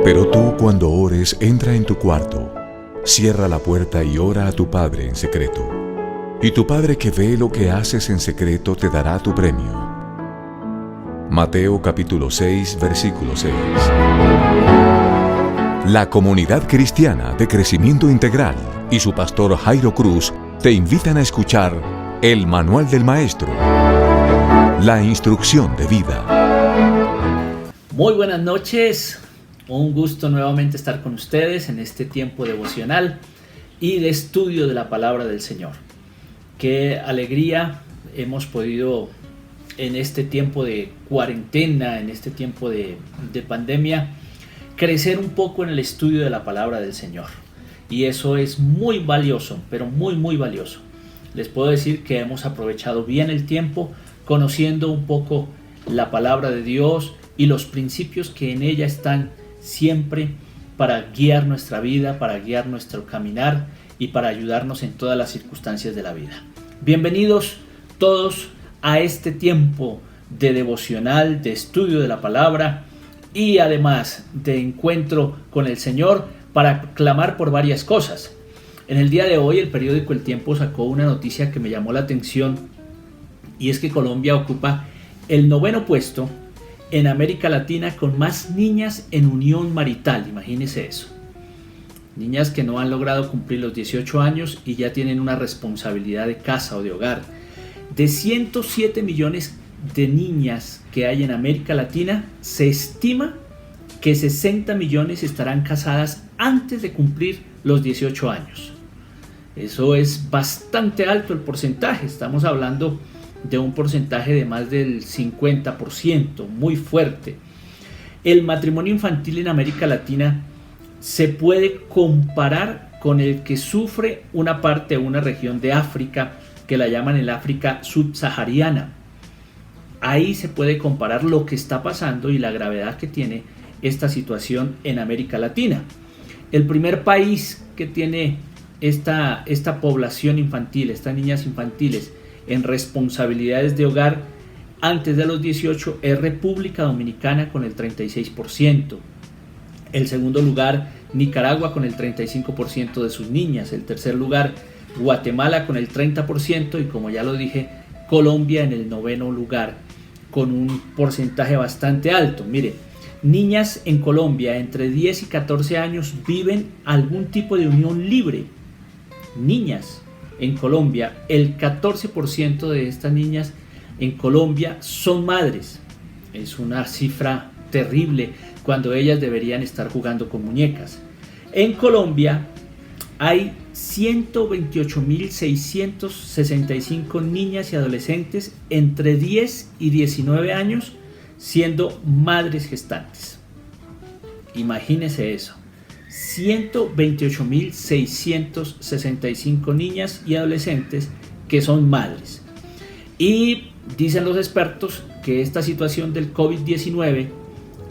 Pero tú, cuando ores, entra en tu cuarto, cierra la puerta y ora a tu Padre en secreto. Y tu Padre que ve lo que haces en secreto te dará tu premio. Mateo capítulo 6, versículo 6. La Comunidad Cristiana de Crecimiento Integral y su pastor Jairo Cruz te invitan a escuchar el Manual del Maestro, la instrucción de vida. Muy buenas noches, un gusto nuevamente estar con ustedes en este tiempo devocional y de estudio de la palabra del Señor. Qué alegría hemos podido en este tiempo de cuarentena, en este tiempo de pandemia, crecer un poco en el estudio de la palabra del Señor. Y eso es muy valioso, pero muy valioso. Les puedo decir que hemos aprovechado bien el tiempo conociendo un poco la palabra de Dios y los principios que en ella están siempre para guiar nuestra vida, para guiar nuestro caminar y para ayudarnos en todas las circunstancias de la vida. Bienvenidos todos a este tiempo de devocional, de estudio de la palabra y además de encuentro con el Señor para clamar por varias cosas. En el día de hoy el periódico El Tiempo sacó una noticia que me llamó la atención y es que Colombia ocupa el 9º puesto en América Latina con más niñas en unión marital. Imagínense eso. Niñas que no han logrado cumplir los 18 años y ya tienen una responsabilidad de casa o de hogar. De 107 millones de niñas que hay en América Latina, se estima que 60 millones estarán casadas antes de cumplir los 18 años. Eso es bastante alto el porcentaje. Estamos hablando de un porcentaje de más del 50%, muy fuerte. El matrimonio infantil en América Latina se puede comparar con el que sufre una parte o una región de África que la llaman el África subsahariana. Ahí se puede comparar lo que está pasando y la gravedad que tiene esta situación en América Latina. El primer país que tiene esta población infantil, estas niñas infantiles en responsabilidades de hogar antes de los 18 es República Dominicana con el 36%. El segundo lugar, Nicaragua con el 35% de sus niñas. El tercer lugar, Guatemala con el 30% y como ya lo dije, Colombia en el 9º lugar con un porcentaje bastante alto. Mire, niñas en Colombia entre 10 y 14 años viven algún tipo de unión libre. Niñas en Colombia, el 14% de estas niñas en Colombia son madres. Es una cifra terrible cuando ellas deberían estar jugando con muñecas. En Colombia hay 128.665 niñas y adolescentes entre 10 y 19 años siendo madres gestantes. Imagínense eso. 128.665 niñas y adolescentes que son madres. Y dicen los expertos que esta situación del COVID-19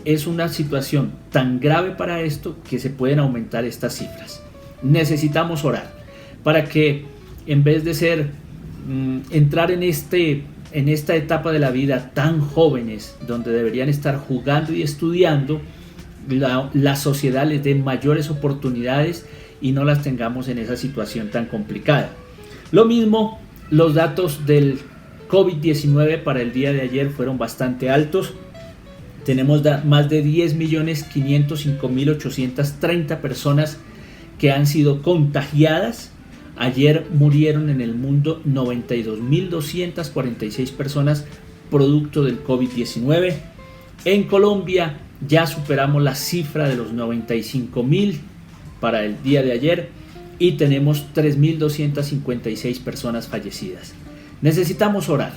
es una situación tan grave para esto que se pueden aumentar estas cifras. Necesitamos orar para que en vez de entrar en esta etapa de la vida tan jóvenes donde deberían estar jugando y estudiando, la sociedad les dé mayores oportunidades y no las tengamos en esa situación tan complicada. Lo mismo, los datos del COVID-19 para el día de ayer fueron bastante altos. Tenemos más de 10.505.830 personas que han sido contagiadas. Ayer murieron en el mundo 92.246 personas producto del COVID-19. En Colombia ya superamos la cifra de los 95.000 para el día de ayer y tenemos 3.256 personas fallecidas. Necesitamos orar,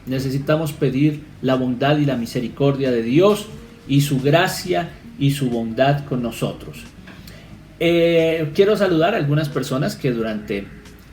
necesitamos pedir la bondad y la misericordia de Dios y su gracia y su bondad con nosotros. Quiero saludar a algunas personas que durante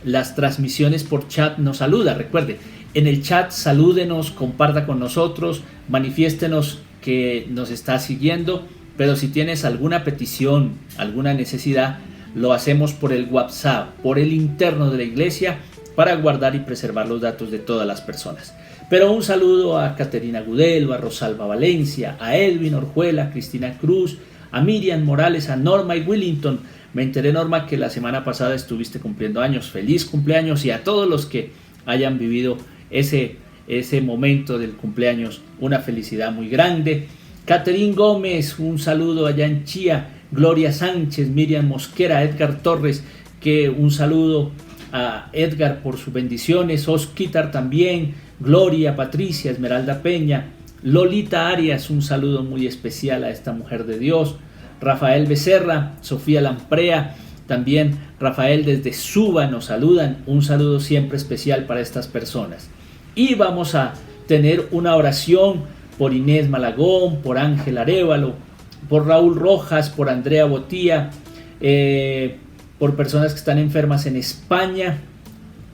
las transmisiones por chat nos saludan. Recuerde, en el chat salúdenos, comparta con nosotros, manifiéstenos que nos está siguiendo, pero si tienes alguna petición, alguna necesidad, lo hacemos por el WhatsApp, por el interno de la iglesia, para guardar y preservar los datos de todas las personas. Pero un saludo a Caterina Gudelo, a Rosalba Valencia, a Edwin Orjuela, a Cristina Cruz, a Miriam Morales, a Norma y Willington. Me enteré, Norma, que la semana pasada estuviste cumpliendo años. Feliz cumpleaños, y a todos los que hayan vivido ese momento del cumpleaños, una felicidad muy grande. Catherine Gómez, un saludo allá en Chía. Gloria Sánchez, Miriam Mosquera, Edgar Torres, que un saludo a Edgar por sus bendiciones. Osquitar también, Gloria, Patricia, Esmeralda Peña, Lolita Arias, un saludo muy especial a esta mujer de Dios. Rafael Becerra, Sofía Lamprea, también Rafael desde Suba nos saludan. Un saludo siempre especial para estas personas. Y vamos a tener una oración por Inés Malagón, por Ángel Arévalo, por Raúl Rojas, por Andrea Botía, por personas que están enfermas en España,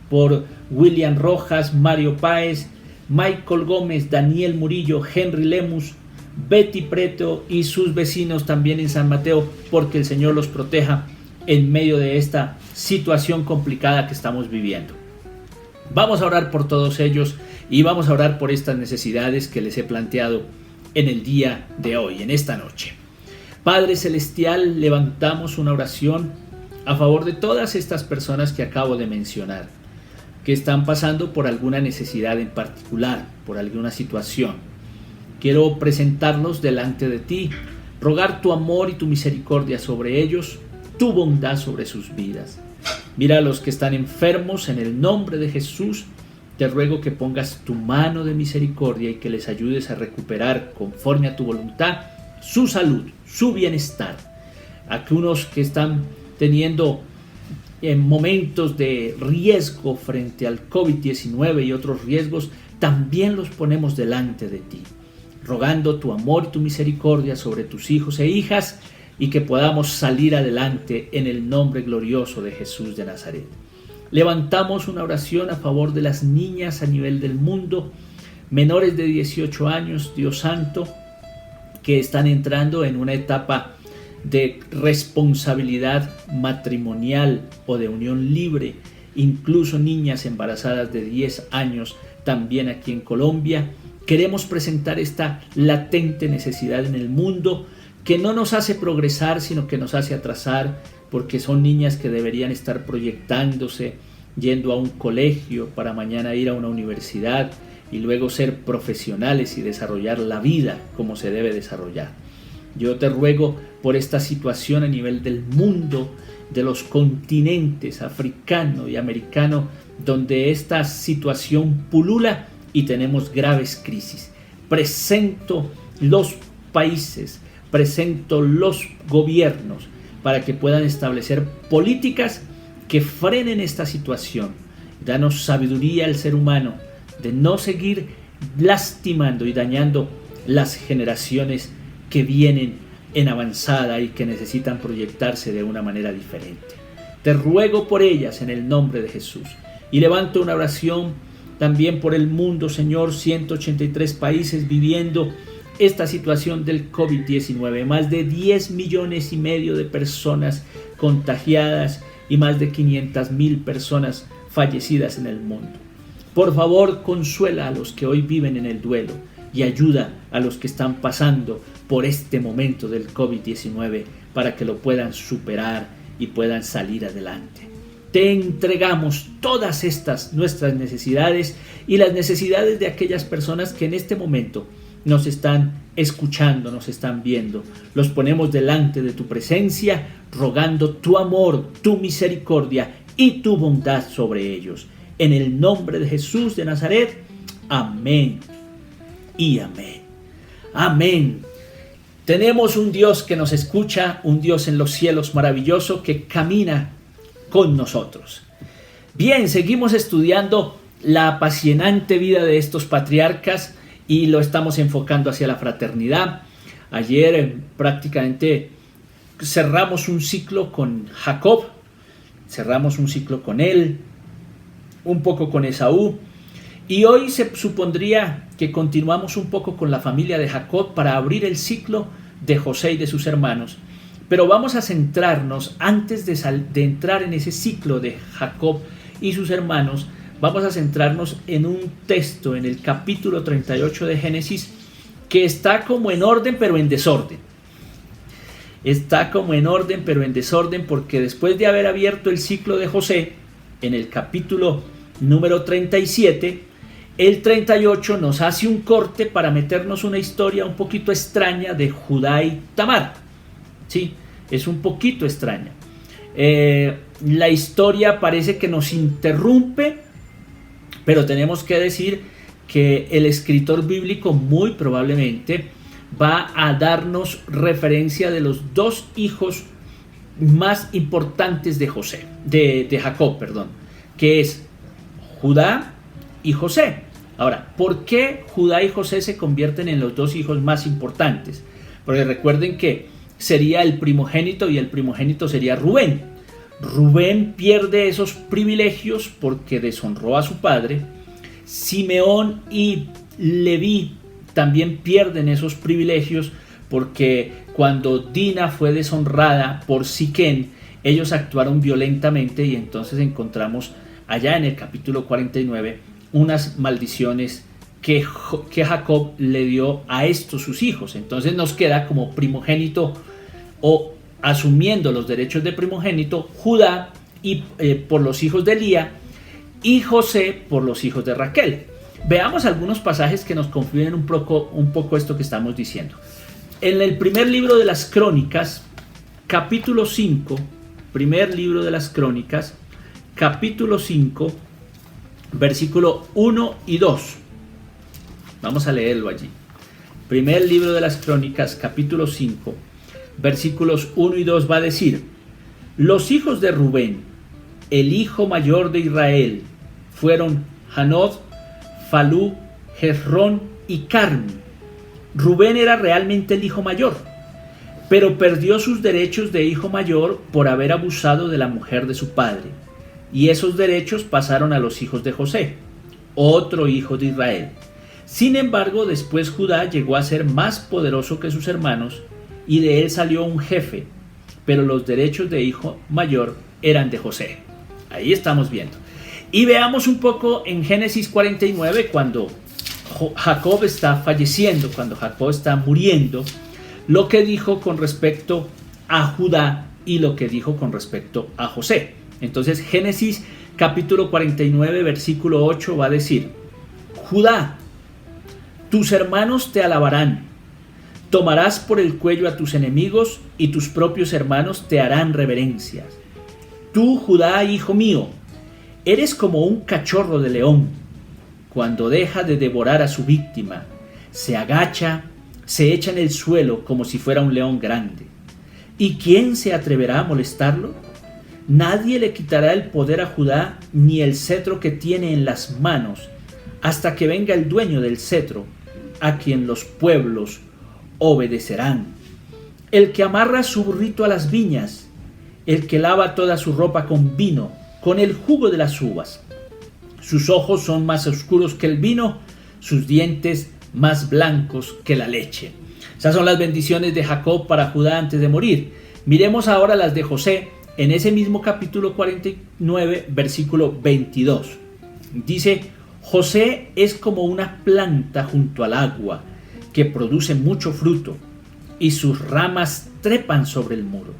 por William Rojas, Mario Páez, Michael Gómez, Daniel Murillo, Henry Lemus, Betty Preto y sus vecinos también en San Mateo, porque el Señor los proteja en medio de esta situación complicada que estamos viviendo. Vamos a orar por todos ellos y vamos a orar por estas necesidades que les he planteado en el día de hoy, en esta noche. Padre Celestial, levantamos una oración a favor de todas estas personas que acabo de mencionar, que están pasando por alguna necesidad en particular, por alguna situación. Quiero presentarlos delante de ti, rogar tu amor y tu misericordia sobre ellos, tu bondad sobre sus vidas. Mira a los que están enfermos, en el nombre de Jesús, te ruego que pongas tu mano de misericordia y que les ayudes a recuperar, conforme a tu voluntad, su salud, su bienestar. Aquellos que están teniendo momentos de riesgo frente al COVID-19 y otros riesgos, también los ponemos delante de ti, rogando tu amor y tu misericordia sobre tus hijos e hijas, y que podamos salir adelante en el nombre glorioso de Jesús de Nazaret. Levantamos una oración a favor de las niñas a nivel del mundo, menores de 18 años, Dios santo, que están entrando en una etapa de responsabilidad matrimonial o de unión libre, incluso niñas embarazadas de 10 años también aquí en Colombia. Queremos presentar esta latente necesidad en el mundo que no nos hace progresar, sino que nos hace atrasar, porque son niñas que deberían estar proyectándose, yendo a un colegio para mañana ir a una universidad y luego ser profesionales y desarrollar la vida como se debe desarrollar. Yo te ruego por esta situación a nivel del mundo, de los continentes africano y americano, donde esta situación pulula y tenemos graves crisis. Presento los países, presento los gobiernos para que puedan establecer políticas que frenen esta situación. Danos sabiduría al ser humano de no seguir lastimando y dañando las generaciones que vienen en avanzada y que necesitan proyectarse de una manera diferente. Te ruego por ellas en el nombre de Jesús. Y levanto una oración también por el mundo, Señor, 183 países viviendo esta situación del COVID-19, más de 10 millones y medio de personas contagiadas y más de 500,000 personas fallecidas en el mundo. Por favor, consuela a los que hoy viven en el duelo y ayuda a los que están pasando por este momento del COVID-19 para que lo puedan superar y puedan salir adelante. Te entregamos todas estas nuestras necesidades y las necesidades de aquellas personas que en este momento nos están escuchando, nos están viendo. Los ponemos delante de tu presencia, rogando tu amor, tu misericordia y tu bondad sobre ellos. En el nombre de Jesús de Nazaret, amén y amén. Amén. Tenemos un Dios que nos escucha, un Dios en los cielos maravilloso que camina con nosotros. Bien, seguimos estudiando la apasionante vida de estos patriarcas y lo estamos enfocando hacia la fraternidad. Ayer prácticamente cerramos un ciclo con Jacob, cerramos un ciclo con él, un poco con Esaú, y hoy se supondría que continuamos un poco con la familia de Jacob para abrir el ciclo de José y de sus hermanos. Pero vamos a centrarnos, antes de entrar en ese ciclo de Jacob y sus hermanos, vamos a centrarnos en un texto en el capítulo 38 de Génesis que está como en orden pero en desorden. está como en orden pero en desorden, porque después de haber abierto el ciclo de José en el capítulo número 37, el 38 nos hace un corte para meternos una historia un poquito extraña de Judá y Tamar. Sí, es un poquito extraña. La historia parece que nos interrumpe, pero tenemos que decir que el escritor bíblico muy probablemente va a darnos referencia de los dos hijos más importantes de Jacob, que es Judá y José. Ahora, ¿por qué Judá y José se convierten en los dos hijos más importantes? Porque recuerden que sería el primogénito y el primogénito sería Rubén. Rubén pierde esos privilegios porque deshonró a su padre. Simeón y Leví también pierden esos privilegios porque cuando Dina fue deshonrada por Siquén, ellos actuaron violentamente, y entonces encontramos allá en el capítulo 49 unas maldiciones que Jacob le dio a estos sus hijos. Entonces nos queda como primogénito, o asumiendo los derechos de primogénito, Judá y por los hijos de Lía, y José por los hijos de Raquel. Veamos algunos pasajes que nos confirmen un poco esto que estamos diciendo. En el primer libro de las Crónicas, capítulo 5, primer libro de las Crónicas, capítulo 5, versículo 1 y 2. Vamos a leerlo allí. Primer libro de las Crónicas, capítulo 5, versículos 1 y 2 va a decir: los hijos de Rubén, el hijo mayor de Israel, fueron Hanod, Falú, Hezrón y Carmi. Rubén era realmente el hijo mayor, pero perdió sus derechos de hijo mayor por haber abusado de la mujer de su padre, y esos derechos pasaron a los hijos de José, otro hijo de Israel. Sin embargo, después Judá llegó a ser más poderoso que sus hermanos, y de él salió un jefe, pero los derechos de hijo mayor eran de José. Ahí estamos viendo. Y veamos un poco en Génesis 49, cuando Jacob está falleciendo, cuando Jacob está muriendo, lo que dijo con respecto a Judá y lo que dijo con respecto a José. Entonces Génesis capítulo 49 versículo 8 va a decir: Judá, tus hermanos te alabarán, tomarás por el cuello a tus enemigos y tus propios hermanos te harán reverencias. Tú, Judá, hijo mío, eres como un cachorro de león. Cuando deja de devorar a su víctima, se agacha, se echa en el suelo como si fuera un león grande. ¿Y quién se atreverá a molestarlo? Nadie le quitará el poder a Judá ni el cetro que tiene en las manos, hasta que venga el dueño del cetro, a quien los pueblos obedecerán. El que amarra su burrito a las viñas, el que lava toda su ropa con vino, con el jugo de las uvas. Sus ojos son más oscuros que el vino, sus dientes más blancos que la leche. Esas son las bendiciones de Jacob para Judá antes de morir. Miremos ahora las de José en ese mismo capítulo 49, versículo 22. Dice: José es como una planta junto al agua, que produce mucho fruto, y sus ramas trepan sobre el muro.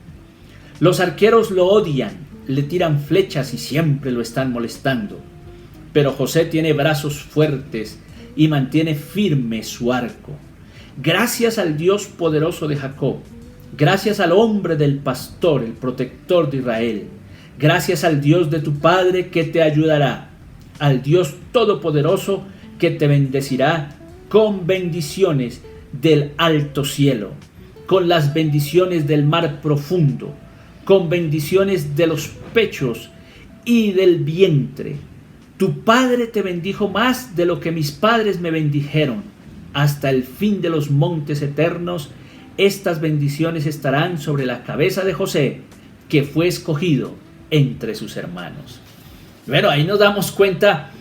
Los arqueros lo odian, le tiran flechas y siempre lo están molestando. Pero José tiene brazos fuertes y mantiene firme su arco. Gracias al Dios poderoso de Jacob, gracias al hombre del pastor, el protector de Israel, gracias al Dios de tu padre que te ayudará, al Dios todopoderoso que te bendecirá con bendiciones del alto cielo, con las bendiciones del mar profundo, con bendiciones de los pechos y del vientre. Tu padre te bendijo más de lo que mis padres me bendijeron. Hasta el fin de los montes eternos, estas bendiciones estarán sobre la cabeza de José, que fue escogido entre sus hermanos. Bueno, ahí nos damos cuenta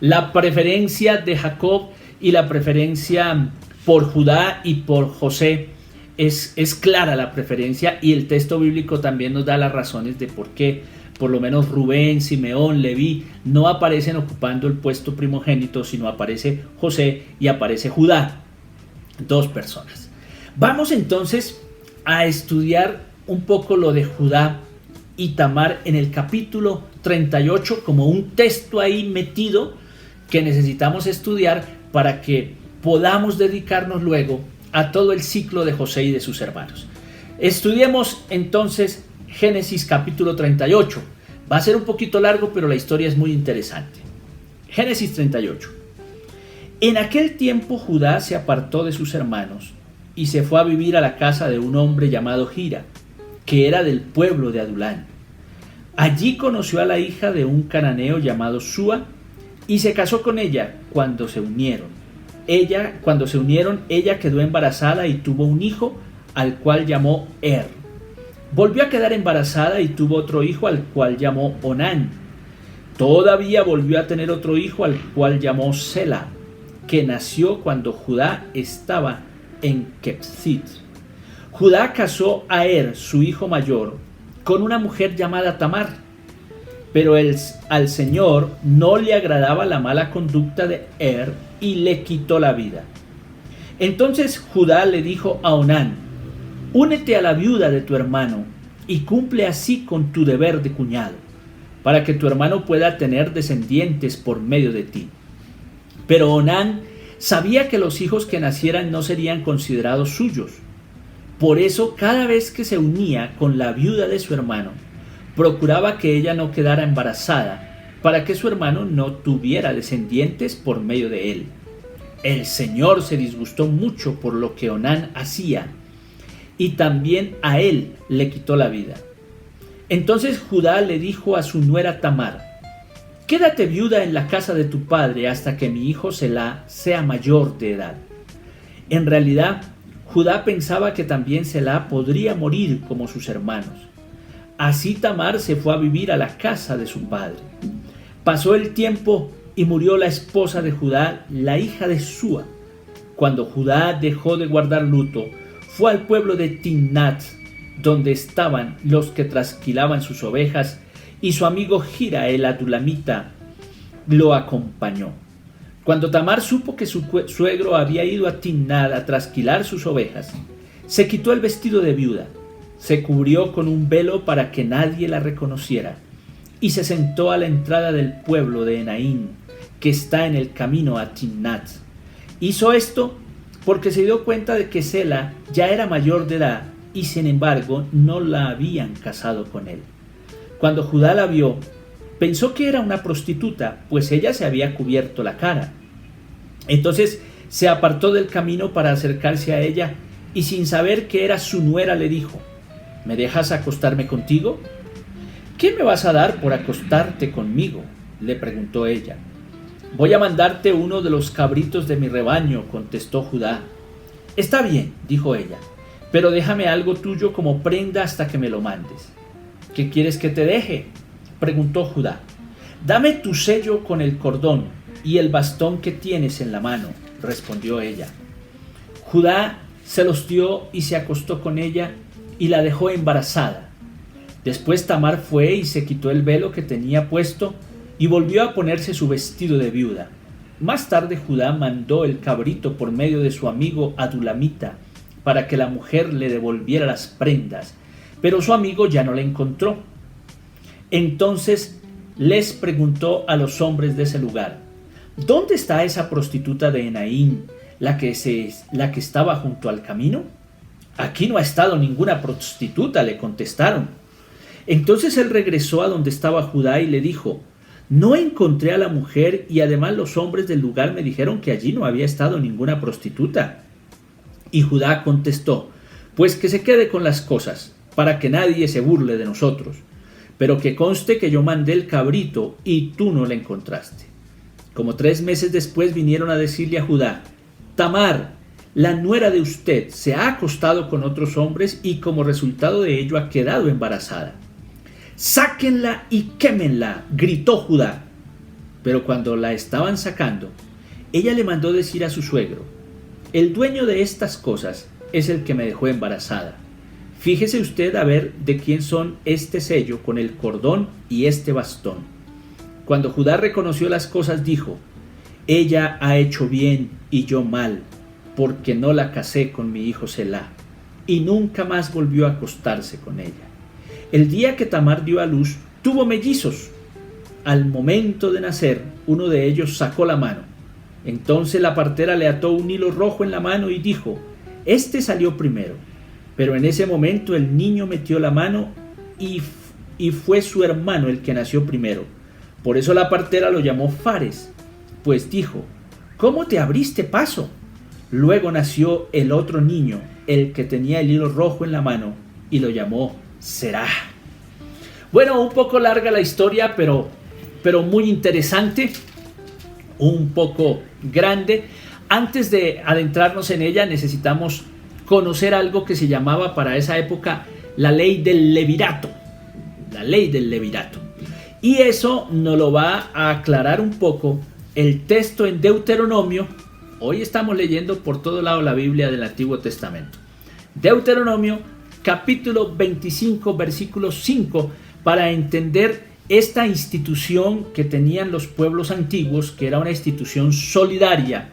la preferencia de Jacob y la preferencia por Judá y por José. Es clara la preferencia, y el texto bíblico también nos da las razones de por qué por lo menos Rubén, Simeón, Leví no aparecen ocupando el puesto primogénito, sino aparece José y aparece Judá. Dos personas. Vamos entonces a estudiar un poco lo de Judá y Tamar en el capítulo 38 como un texto ahí metido que necesitamos estudiar para que podamos dedicarnos luego a todo el ciclo de José y de sus hermanos. Estudiemos entonces Génesis capítulo 38. Va a ser un poquito largo, pero la historia es muy interesante. Génesis 38. En aquel tiempo Judá se apartó de sus hermanos y se fue a vivir a la casa de un hombre llamado Gira, que era del pueblo de Adulán. Allí conoció a la hija de un cananeo llamado Súa y se casó con ella. Cuando se unieron, ella quedó embarazada y tuvo un hijo al cual llamó Volvió a quedar embarazada y tuvo otro hijo al cual llamó Onán. Todavía volvió a tener otro hijo al cual llamó Sela, que nació cuando Judá estaba en Kefzit. Judá casó a su hijo mayor, con una mujer llamada Tamar, pero al Señor no le agradaba la mala conducta de y le quitó la vida. Entonces Judá le dijo a Onán: únete a la viuda de tu hermano y cumple así con tu deber de cuñado, para que tu hermano pueda tener descendientes por medio de ti. Pero Onán sabía que los hijos que nacieran no serían considerados suyos. Por eso, cada vez que se unía con la viuda de su hermano, procuraba que ella no quedara embarazada, para que su hermano no tuviera descendientes por medio de él. El Señor se disgustó mucho por lo que Onán hacía, y también a él le quitó la vida. Entonces Judá le dijo a su nuera Tamar: quédate viuda en la casa de tu padre hasta que mi hijo Selá sea mayor de edad. En realidad, Judá pensaba que también Selá podría morir como sus hermanos. Así Tamar se fue a vivir a la casa de su padre. Pasó el tiempo y murió la esposa de Judá, la hija de Súa. Cuando Judá dejó de guardar luto, fue al pueblo de Timnat, donde estaban los que trasquilaban sus ovejas, y su amigo Gira el adulamita lo acompañó. Cuando Tamar supo que su suegro había ido a Timnat a trasquilar sus ovejas, se quitó el vestido de viuda, se cubrió con un velo para que nadie la reconociera, y se sentó a la entrada del pueblo de Enaim, que está en el camino a Timnat. Hizo esto porque se dio cuenta de que Sela ya era mayor de edad y sin embargo no la habían casado con él. Cuando Judá la vio, pensó que era una prostituta, pues ella se había cubierto la cara. Entonces se apartó del camino para acercarse a ella y sin saber que era su nuera le dijo: ¿me dejas acostarme contigo? ¿Qué me vas a dar por acostarte conmigo?, le preguntó ella. Voy a mandarte uno de los cabritos de mi rebaño, contestó Judá. Está bien, dijo ella, pero déjame algo tuyo como prenda hasta que me lo mandes. ¿Qué quieres que te deje?, preguntó Judá. Dame tu sello con el cordón y el bastón que tienes en la mano, respondió ella. Judá se los dio y se acostó con ella y la dejó embarazada. Después Tamar fue y se quitó el velo que tenía puesto y volvió a ponerse su vestido de viuda. Más tarde Judá mandó el cabrito por medio de su amigo adulamita para que la mujer le devolviera las prendas, pero su amigo ya no la encontró. Entonces les preguntó a los hombres de ese lugar: ¿dónde está esa prostituta de Enaim, la que estaba junto al camino? Aquí no ha estado ninguna prostituta, le contestaron. Entonces él regresó a donde estaba Judá y le dijo: no encontré a la mujer y además los hombres del lugar me dijeron que allí no había estado ninguna prostituta. Y Judá contestó: pues que se quede con las cosas, para que nadie se burle de nosotros, pero que conste que yo mandé el cabrito y tú no la encontraste. Como 3 meses después vinieron a decirle a Judá: Tamar, la nuera de usted, se ha acostado con otros hombres y como resultado de ello ha quedado embarazada. ¡Sáquenla y quémenla!, gritó Judá. Pero cuando la estaban sacando, ella le mandó decir a su suegro: el dueño de estas cosas es el que me dejó embarazada. Fíjese usted a ver de quién son este sello con el cordón y este bastón. Cuando Judá reconoció las cosas, dijo: ella ha hecho bien y yo mal, porque no la casé con mi hijo Selá. y nunca más volvió a acostarse con ella. El día que Tamar dio a luz, tuvo mellizos. Al momento de nacer, uno de ellos sacó la mano. Entonces la partera le ató un hilo rojo en la mano y dijo: «Este salió primero». Pero en ese momento el niño metió la mano y fue su hermano el que nació primero. Por eso la partera lo llamó Fares, pues dijo: «¿Cómo te abriste paso?». Luego nació el otro niño, el que tenía el hilo rojo en la mano, y lo llamó Serah. Bueno, un poco larga la historia, pero muy interesante, un poco grande. Antes de adentrarnos en ella, necesitamos conocer algo que se llamaba para esa época la ley del levirato. La ley del levirato. Y eso nos lo va a aclarar un poco el texto en Deuteronomio. Hoy estamos leyendo por todo lado la Biblia del Antiguo Testamento. Deuteronomio, capítulo 25, versículo 5, para entender esta institución que tenían los pueblos antiguos, que era una institución solidaria,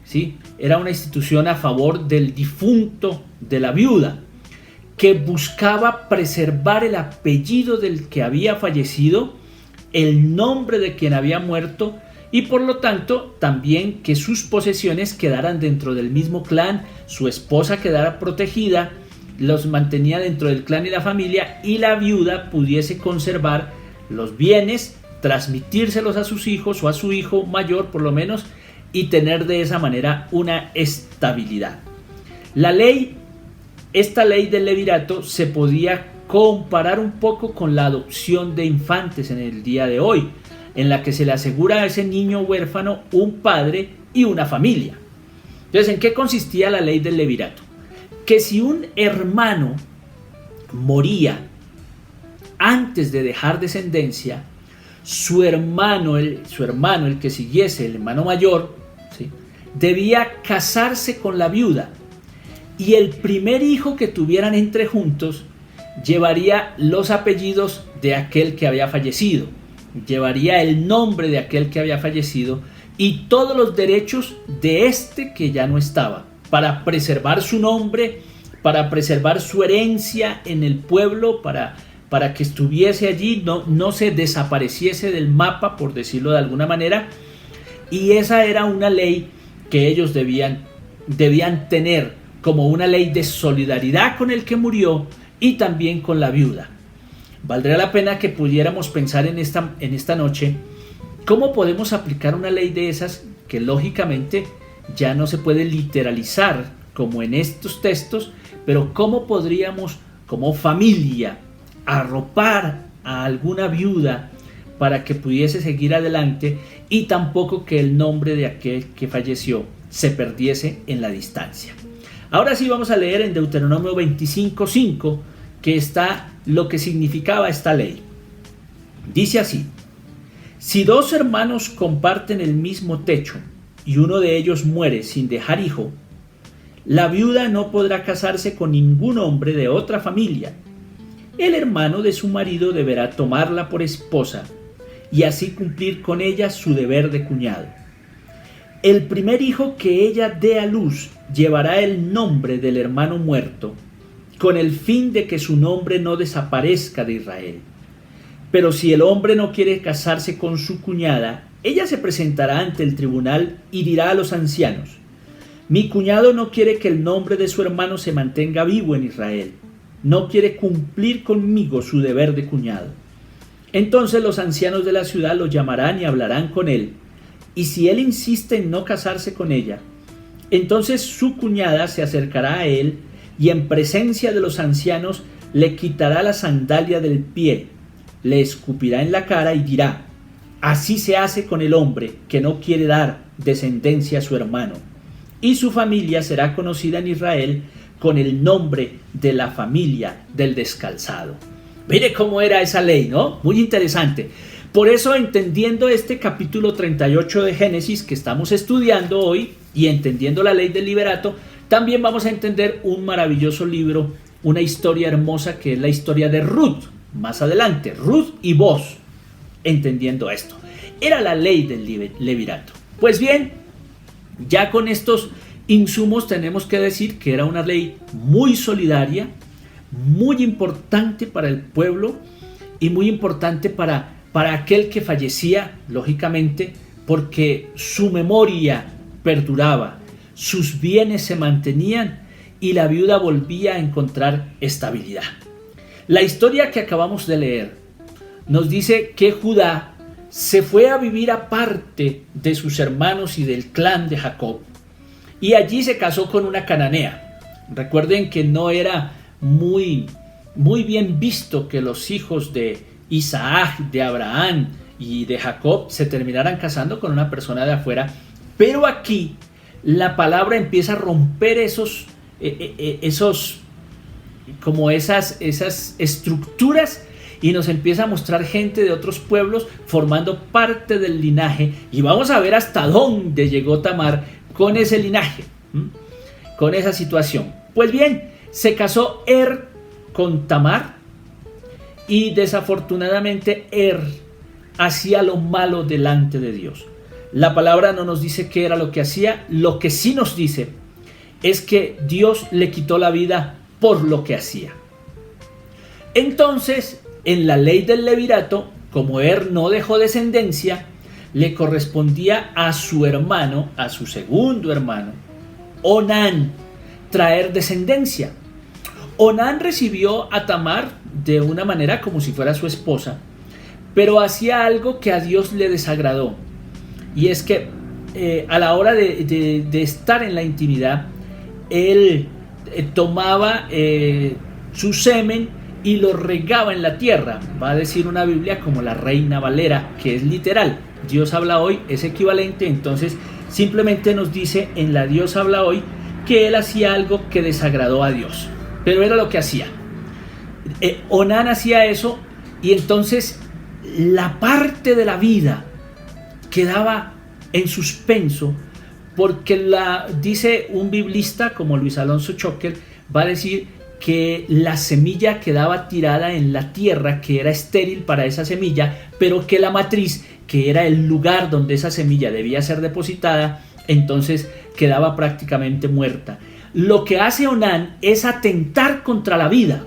¿sí? Era una institución a favor del difunto, de la viuda, que buscaba preservar el apellido del que había fallecido, el nombre de quien había muerto, y por lo tanto también que sus posesiones quedaran dentro del mismo clan, su esposa quedara protegida, los mantenía dentro del clan y la familia, y la viuda pudiese conservar los bienes, transmitírselos a sus hijos o a su hijo mayor por lo menos, y tener de esa manera una estabilidad. Esta ley del levirato se podía comparar un poco con la adopción de infantes en el día de hoy, en la que se le asegura a ese niño huérfano un padre y una familia. Entonces, ¿en qué consistía la ley del levirato? Que si un hermano moría antes de dejar descendencia, su hermano, el que siguiese, el hermano mayor, ¿sí?, debía casarse con la viuda, y el primer hijo que tuvieran entre juntos llevaría los apellidos de aquel que había fallecido, llevaría el nombre de aquel que había fallecido y todos los derechos de este que ya no estaba, para preservar su nombre, para preservar su herencia en el pueblo, para que estuviese allí, no se desapareciese del mapa, por decirlo de alguna manera. Y esa era una ley que ellos debían tener como una ley de solidaridad con el que murió y también con la viuda. Valdría la pena que pudiéramos pensar en esta noche cómo podemos aplicar una ley de esas que lógicamente ya no se puede literalizar como en estos textos, pero cómo podríamos como familia arropar a alguna viuda para que pudiese seguir adelante y tampoco que el nombre de aquel que falleció se perdiese en la distancia. Ahora sí vamos a leer en Deuteronomio 25:5 que está lo que significaba esta ley. Dice así: si dos hermanos comparten el mismo techo y uno de ellos muere sin dejar hijo, la viuda no podrá casarse con ningún hombre de otra familia. El hermano de su marido deberá tomarla por esposa y así cumplir con ella su deber de cuñado. El primer hijo que ella dé a luz llevará el nombre del hermano muerto, con el fin de que su nombre no desaparezca de Israel. Pero si el hombre no quiere casarse con su cuñada, ella se presentará ante el tribunal y dirá a los ancianos: mi cuñado no quiere que el nombre de su hermano se mantenga vivo en Israel, no quiere cumplir conmigo su deber de cuñado. Entonces los ancianos de la ciudad lo llamarán y hablarán con él, y si él insiste en no casarse con ella, entonces su cuñada se acercará a él y en presencia de los ancianos le quitará la sandalia del pie, le escupirá en la cara y dirá: así se hace con el hombre que no quiere dar descendencia a su hermano, y su familia será conocida en Israel con el nombre de la familia del descalzado. Mire cómo era esa ley, ¿no? Muy interesante. Por eso, entendiendo este capítulo 38 de Génesis que estamos estudiando hoy y entendiendo la ley del liberato, también vamos a entender un maravilloso libro, una historia hermosa que es la historia de Ruth. Más adelante, Ruth y Boz, entendiendo esto. Era la ley del levirato. Pues bien, ya con estos insumos tenemos que decir que era una ley muy solidaria, muy importante para el pueblo y muy importante para aquel que fallecía, lógicamente, porque su memoria perduraba, sus bienes se mantenían y la viuda volvía a encontrar estabilidad. La historia que acabamos de leer nos dice que Judá se fue a vivir aparte de sus hermanos y del clan de Jacob, y allí se casó con una cananea. Recuerden que no era muy bien visto que los hijos de Isaac, de Abraham y de Jacob se terminaran casando con una persona de afuera, pero aquí la palabra empieza a romper esas estructuras y nos empieza a mostrar gente de otros pueblos formando parte del linaje, y vamos a ver hasta dónde llegó Tamar con ese linaje, con esa situación. Pues bien, se casó con Tamar, y desafortunadamente hacía lo malo delante de Dios. La palabra no nos dice qué era lo que hacía. Lo que sí nos dice es que Dios le quitó la vida por lo que hacía. Entonces, en la ley del levirato, como no dejó descendencia, le correspondía a su hermano, a su segundo hermano, Onán, traer descendencia. Onán recibió a Tamar de una manera como si fuera su esposa, pero hacía algo que a Dios le desagradó, y es que a la hora de estar en la intimidad, él tomaba su semen y lo regaba en la tierra. Va a decir una Biblia como la Reina Valera, que es literal. Dios habla hoy es equivalente, entonces simplemente nos dice en la Dios habla hoy que él hacía algo que desagradó a Dios, pero era lo que hacía. Onán hacía eso, y entonces la parte de la vida quedaba en suspenso, porque dice un biblista como Luis Alonso Choquer, va a decir que la semilla quedaba tirada en la tierra, que era estéril para esa semilla, pero que la matriz, que era el lugar donde esa semilla debía ser depositada, entonces quedaba prácticamente muerta. Lo que hace Onán es atentar contra la vida.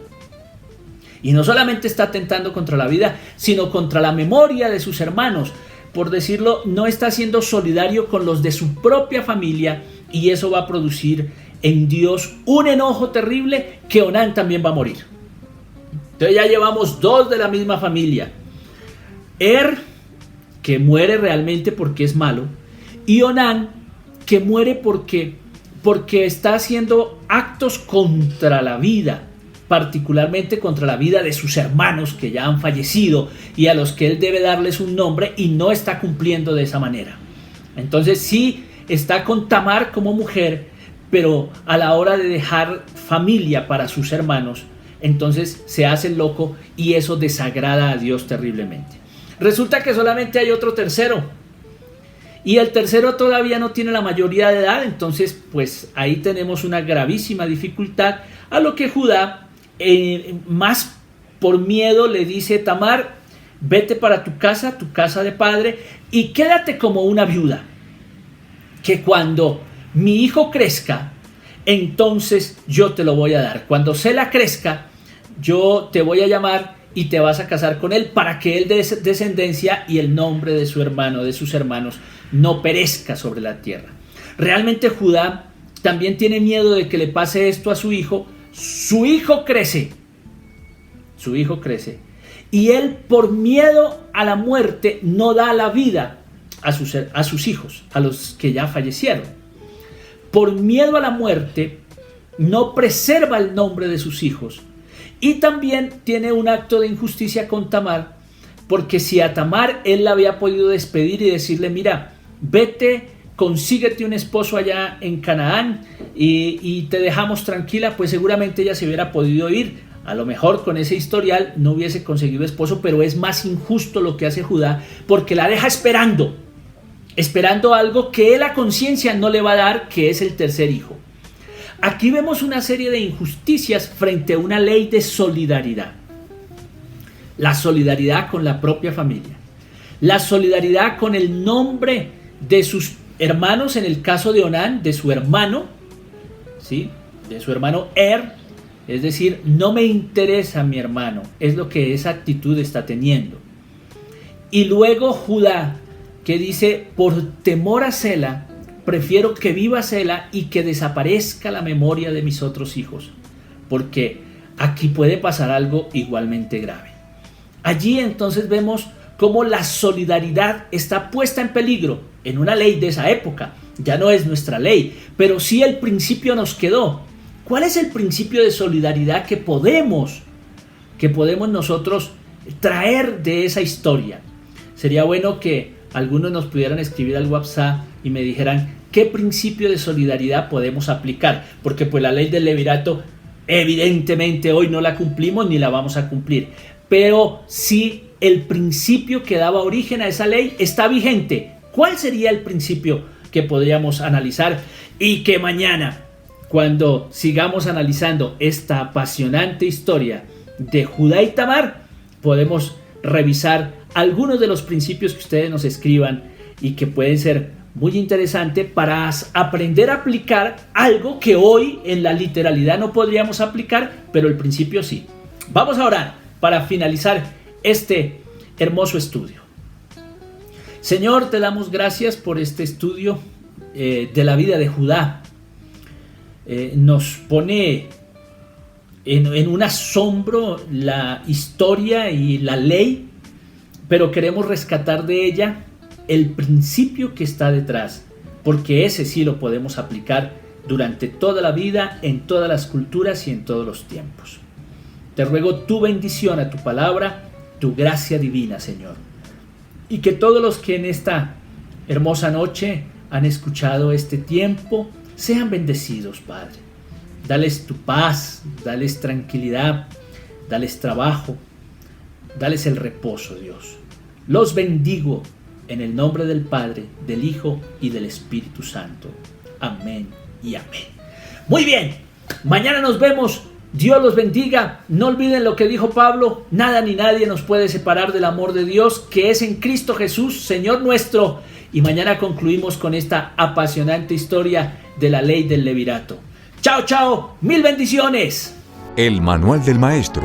Y no solamente está atentando contra la vida, sino contra la memoria de sus hermanos. Por decirlo, no está siendo solidario con los de su propia familia, y eso va a producir en Dios un enojo terrible, que Onán también va a morir. Entonces ya llevamos dos de la misma familia. Que muere realmente porque es malo, y Onán, que muere porque está haciendo actos contra la vida, particularmente contra la vida de sus hermanos que ya han fallecido y a los que él debe darles un nombre, y no está cumpliendo de esa manera. Entonces sí está con Tamar como mujer, pero a la hora de dejar familia para sus hermanos, entonces se hace loco, y eso desagrada a Dios terriblemente. Resulta que solamente hay otro tercero, y el tercero todavía no tiene la mayoría de edad. Entonces pues ahí tenemos una gravísima dificultad, a lo que Judá, más por miedo, le dice: Tamar, vete para tu casa de padre, y quédate como una viuda, que cuando mi hijo crezca, entonces yo te lo voy a dar. Cuando Sela crezca, yo te voy a llamar y te vas a casar con él, para que él dé descendencia y el nombre de su hermano, de sus hermanos, no perezca sobre la tierra. Realmente Judá también tiene miedo de que le pase esto a su hijo. Su hijo crece, y él, por miedo a la muerte, no da la vida a sus hijos, a los que ya fallecieron. Por miedo a la muerte, no preserva el nombre de sus hijos. Y también tiene un acto de injusticia con Tamar, porque si a Tamar él la había podido despedir y decirle: mira, vete, consíguete un esposo allá en Canaán y te dejamos tranquila, pues seguramente ella se hubiera podido ir. A lo mejor con ese historial no hubiese conseguido esposo, pero es más injusto lo que hace Judá, porque la deja esperando algo que él a conciencia no le va a dar, que es el tercer hijo. Aquí vemos una serie de injusticias frente a una ley de solidaridad. La solidaridad con la propia familia, la solidaridad con el nombre de sus hermanos en el caso de Onán, de su hermano, ¿sí? De su hermano es decir, no me interesa mi hermano, es lo que esa actitud está teniendo. Y luego Judá, que dice, por temor a Sela, prefiero que viva Sela y que desaparezca la memoria de mis otros hijos, porque aquí puede pasar algo igualmente grave. Allí entonces vemos cómo la solidaridad está puesta en peligro en una ley de esa época. Ya no es nuestra ley, pero sí el principio nos quedó. ¿Cuál es el principio de solidaridad que podemos nosotros traer de esa historia? Sería bueno que algunos nos pudieran escribir al WhatsApp y me dijeran qué principio de solidaridad podemos aplicar, porque pues la ley del levirato evidentemente hoy no la cumplimos ni la vamos a cumplir, pero si el principio que daba origen a esa ley está vigente, ¿cuál sería el principio que podríamos analizar? Y que mañana, cuando sigamos analizando esta apasionante historia de Judá y Tamar, podemos revisar algunos de los principios que ustedes nos escriban y que pueden ser muy interesantes para aprender a aplicar algo que hoy en la literalidad no podríamos aplicar, pero el principio sí. Vamos a orar para finalizar este hermoso estudio. Señor, te damos gracias por este estudio de la vida de Judá. Nos pone en un asombro la historia y la ley, pero queremos rescatar de ella el principio que está detrás, porque ese sí lo podemos aplicar durante toda la vida, en todas las culturas y en todos los tiempos. Te ruego tu bendición a tu palabra, tu gracia divina, Señor, y que todos los que en esta hermosa noche han escuchado este tiempo sean bendecidos, Padre. Dales tu paz, dales tranquilidad, dales trabajo, dales el reposo, Dios. Los bendigo en el nombre del Padre, del Hijo y del Espíritu Santo. Amén y amén. Muy bien, mañana nos vemos. Dios los bendiga. No olviden lo que dijo Pablo: nada ni nadie nos puede separar del amor de Dios que es en Cristo Jesús, Señor nuestro. Y mañana concluimos con esta apasionante historia de la ley del levirato. Chao, chao, mil bendiciones. El manual del maestro.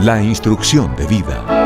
La instrucción de vida.